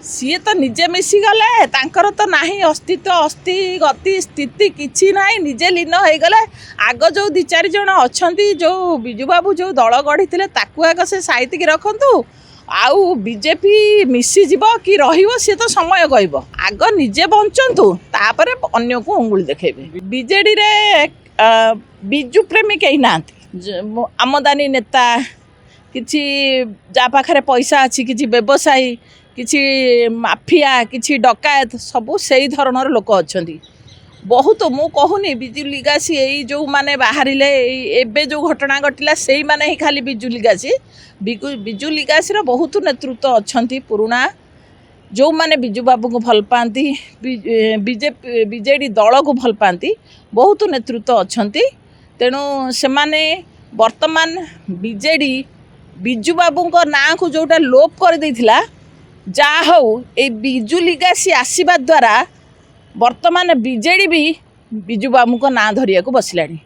CA तो निजे मिसीगले तांकर तो नाही अस्तित्व अस्ति गति स्थिति किछि नाही निजे लीन हो गले। आग जो दि चार जन अच्छा जो बिजू बाबू जो दल गढ़ी ताकू आग से साइतिक रखु आउ बीजेपी मिसीज कि सी तो समय कहब आग निजे बंचतु तापर अन्य को अंगुली देखेबे। बीजेडी रे बिजू प्रेमी कहीं ना आमदानी नेता किछि जा पाखरे पैसा अच्छी किछि व्यवसायी किछि माफिया किछि डकायत सबू से धरणर लोक अच्छा बहुत मु कहूनी बिजु लिगासी यही जो माने बाहर एबे जो घटना घटला से माने ही खाली बिजु लिगासी बिजु लिगासी बहुत नेतृत्व अच्छा पुराणा जो माने बिजू बाबू को भल पाती बीजेडी दल को भल पाती बहुत नेतृत्व अच्छा तेणु से माने वर्तमान बीजेडी बिजू बाबू ना को जोटा लोप कर देथिला जा हौ ए बिजु लिगासी आसीबा द्वारा वर्तमान बीजेडी भी बिजू बाबू को ना धरिया को बसिलानी।